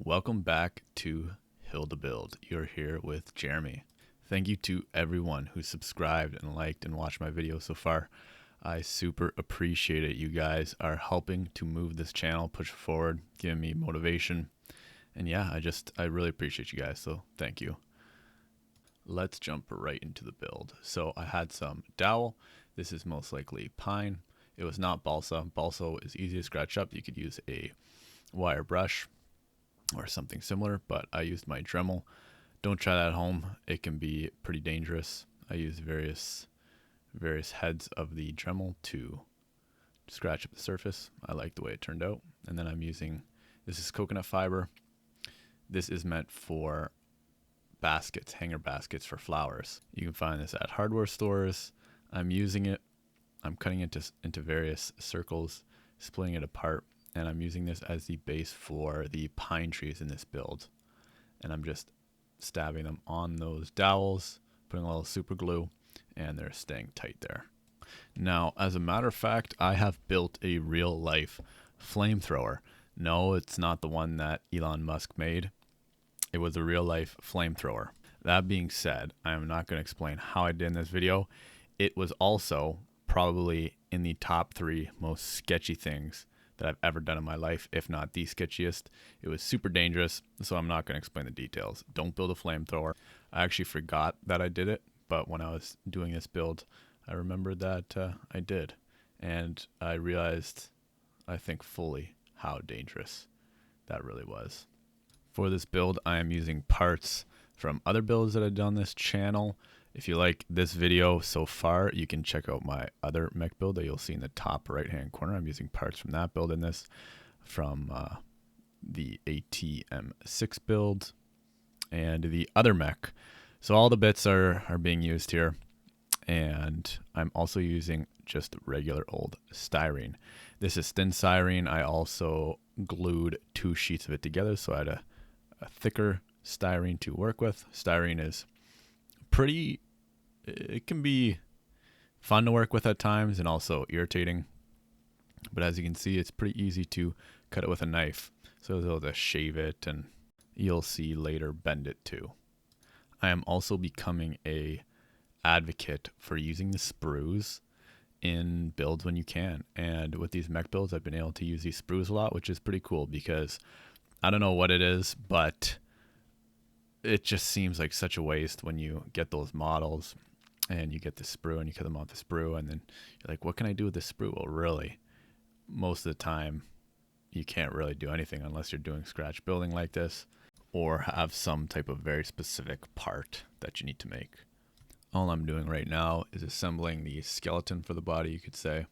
Welcome back to Hilda Build. You're here with Jeremy. Thank you to everyone who subscribed and liked and watched my video so far. I super appreciate it. You guys are helping to move this channel, push forward, giving me motivation. And yeah, I really appreciate you guys, so thank you. Let's jump right into the build. So I had some dowel. This is most likely pine. It was not balsa. Balsa is easy to scratch up. You could use a wire brush or something similar, but I used my Dremel. Don't try that at home. It can be pretty dangerous. I use various heads of the Dremel to scratch up the surface. I like the way it turned out. And then I'm using, this is coconut fiber. This is meant for baskets, hanger baskets for flowers. You can find this at hardware stores. I'm using it. I'm cutting it into various circles, splitting it apart, and I'm using this as the base for the pine trees in this build. And I'm just stabbing them on those dowels, putting a little super glue, and they're staying tight there. Now, as a matter of fact, I have built a real life flamethrower. No, it's not the one that Elon Musk made. It was a real life flamethrower. That being said, I am not going to explain how I did in this video. It was also probably in the top 3 most sketchy things that I've ever done in my life, if not the sketchiest. It was super dangerous, so I'm not going to explain the details. Don't build a flamethrower. I actually forgot that I did it, but when I was doing this build, I remembered that I did. And I realized, I think fully, how dangerous that really was. For this build, I am using parts from other builds that I've done on this channel. If you like this video so far, you can check out my other mech build that you'll see in the top right hand corner. I'm using parts from that build in this, from the ATM6 build and the other mech. So all the bits are being used here. And I'm also using just regular old styrene. This is thin styrene. I also glued 2 sheets of it together, so I had a thicker styrene to work with. Styrene is pretty, it can be fun to work with at times and also irritating, but as you can see, it's pretty easy to cut it with a knife, so I was able to shave it, and you'll see later bend it too. I am also becoming a advocate for using the sprues in builds when you can, and with these mech builds I've been able to use these sprues a lot, which is pretty cool because I don't know what it is, but it just seems like such a waste when you get those models and you get the sprue and you cut them off the sprue, and then you're like, what can I do with this sprue? Well, really, most of the time you can't really do anything unless you're doing scratch building like this or have some type of very specific part that you need to make. All I'm doing right now is assembling the skeleton for the body, you could say,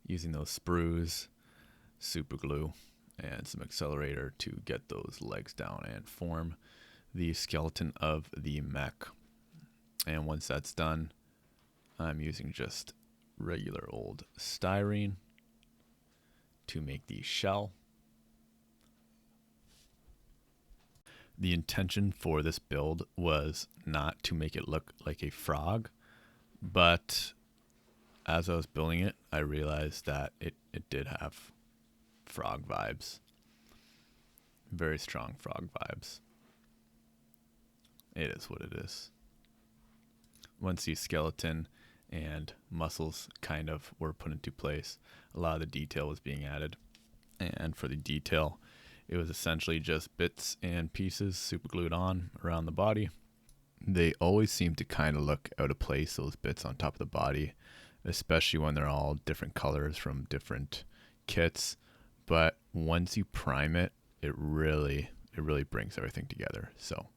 using those sprues, super glue, and some accelerator to get those legs down and form the skeleton of the mech. And once that's done, I'm using just regular old styrene to make the shell. The intention for this build was not to make it look like a frog, but as I was building it, I realized that it did have frog vibes. Very strong frog vibes. It is what it is. Once the skeleton and muscles kind of were put into place, a lot of the detail was being added. And for the detail, it was essentially just bits and pieces super glued on around the body. They always seem to kind of look out of place, those bits on top of the body, especially when they're all different colors from different kits. But once you prime it, it really brings everything together. So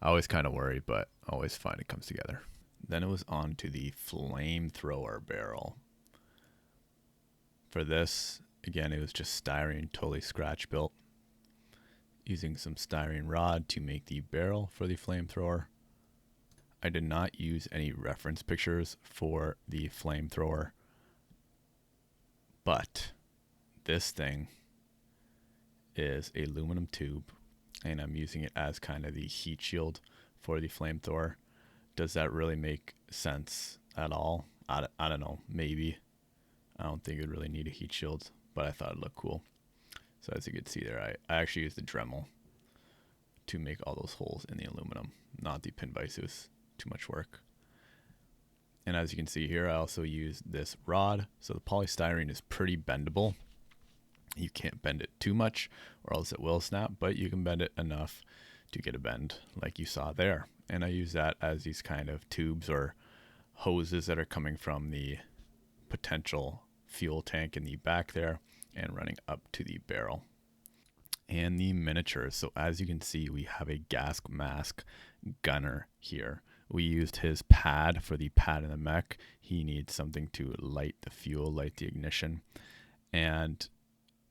I always kind of worry, but I always find it comes together. Then it was on to the flamethrower barrel. For this, again, it was just styrene, totally scratch built, using some styrene rod to make the barrel for the flamethrower. I did not use any reference pictures for the flamethrower, but this thing is a aluminum tube, and I'm using it as kind of the heat shield for the flamethrower. Does that really make sense at all? I don't know, maybe. I don't think it would really need a heat shield, but I thought it'd look cool. So as you can see there, I actually used the Dremel to make all those holes in the aluminum, not the pin vise. It was too much work. And as you can see here, I also use this rod. So the polystyrene is pretty bendable. You can't bend it too much or else it will snap, but you can bend it enough to get a bend like you saw there. And I use that as these kind of tubes or hoses that are coming from the potential fuel tank in the back there and running up to the barrel. And the miniatures. So as you can see, we have a gas mask gunner here. We used his pad for the pad in the mech. He needs something to light the fuel, light the ignition. And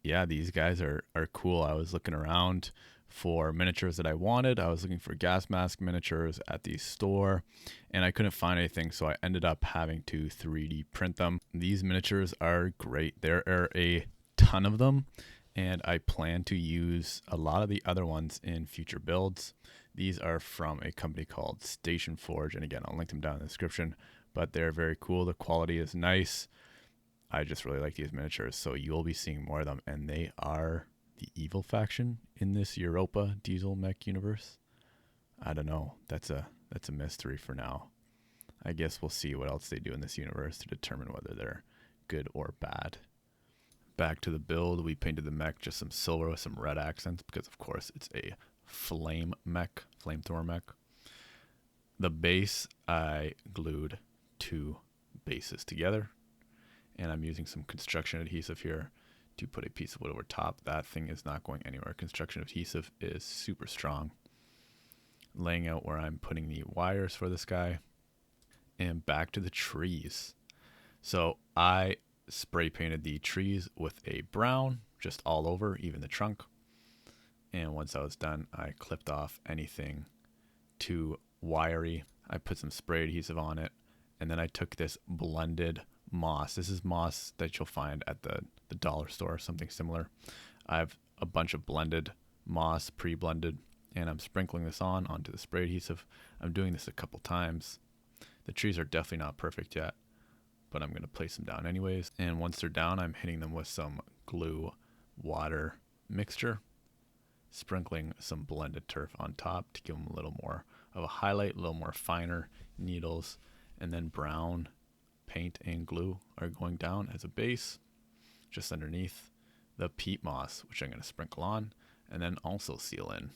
yeah, these guys are cool. I was looking around for miniatures that I wanted. I was looking for gas mask miniatures at the store and I couldn't find anything, so I ended up having to 3D print them. These miniatures are great. There are a ton of them and I plan to use a lot of the other ones in future builds. These are from a company called Station Forge, and again, I'll link them down in the description, but they're very cool. The quality is nice. I just really like these miniatures, so you'll be seeing more of them, and they are the evil faction in this Europa Diesel Mech Universe. I don't know. That's a mystery for now. I guess we'll see what else they do in this universe to determine whether they're good or bad. Back to the build, we painted the mech just some silver with some red accents because, of course, it's a flamethrower mech. The base, I glued 2 bases together, and I'm using some construction adhesive here to put a piece of wood over top. That thing is not going anywhere. Construction adhesive is super strong. Laying out where I'm putting the wires for this guy, and back to the trees. So I spray painted the trees with a brown just all over, even the trunk. And once I was done, I clipped off anything too wiry. I put some spray adhesive on it, and then I took this blended moss. This is moss that you'll find at the dollar store, something similar. I have a bunch of blended moss, pre-blended, and I'm sprinkling this onto the spray adhesive. I'm doing this a couple times. The trees are definitely not perfect yet, but I'm going to place them down anyways. And once they're down, I'm hitting them with some glue water mixture, sprinkling some blended turf on top to give them a little more of a highlight, a little more finer needles, and then brown paint and glue are going down as a base just underneath the peat moss, which I'm going to sprinkle on and then also seal in.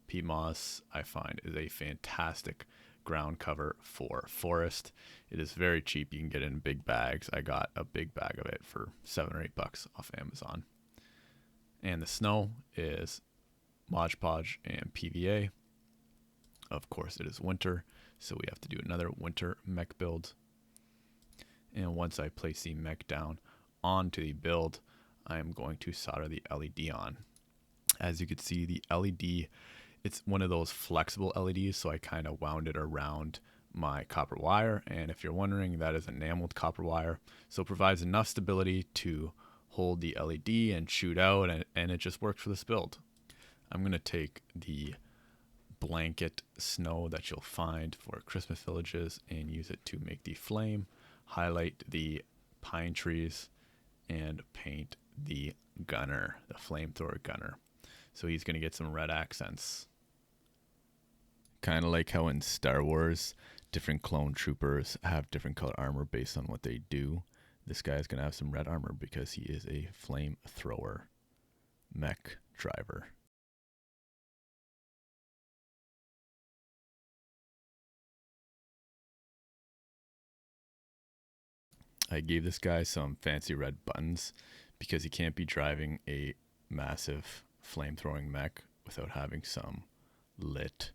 Peat moss, I find, is a fantastic ground cover for forest. It is very cheap. You can get it in big bags. I got a big bag of it for $7 or $8 off Amazon. And the snow is Mod Podge and PVA. Of course, it is winter, so we have to do another winter mech build. And once I place the mech down onto the build, I am going to solder the LED on. As you can see, the LED, it's one of those flexible LEDs, so I kind of wound it around my copper wire. And if you're wondering, that is enameled copper wire, so it provides enough stability to hold the LED and shoot out, and it just works for this build. I'm going to take the blanket snow that you'll find for Christmas villages and use it to make the flame, highlight the pine trees, and paint the gunner, the flamethrower gunner. So he's going to get some red accents. Kind of like how in Star Wars, different clone troopers have different color armor based on what they do. This guy is going to have some red armor because he is a flamethrower mech driver. I gave this guy some fancy red buttons because he can't be driving a massive flamethrowing mech without having some lit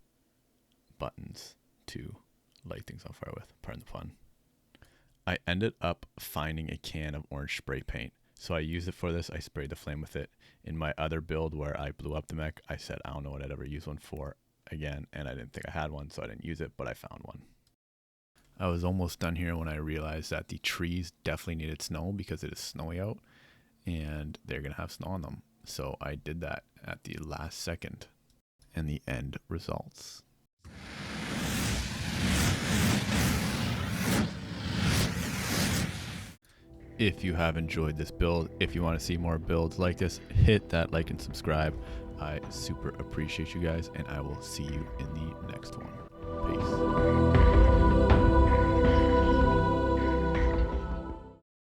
buttons to light things on fire with. Pardon the pun. I ended up finding a can of orange spray paint, so I used it for this. I sprayed the flame with it. In my other build where I blew up the mech, I said I don't know what I'd ever use one for again, and I didn't think I had one, so I didn't use it, but I found one. I was almost done here when I realized that the trees definitely needed snow because it is snowy out and they're going to have snow on them. So I did that at the last second, and the end results. If you have enjoyed this build, if you want to see more builds like this, hit that like and subscribe I super appreciate you guys, and I will see you in the next one. Peace.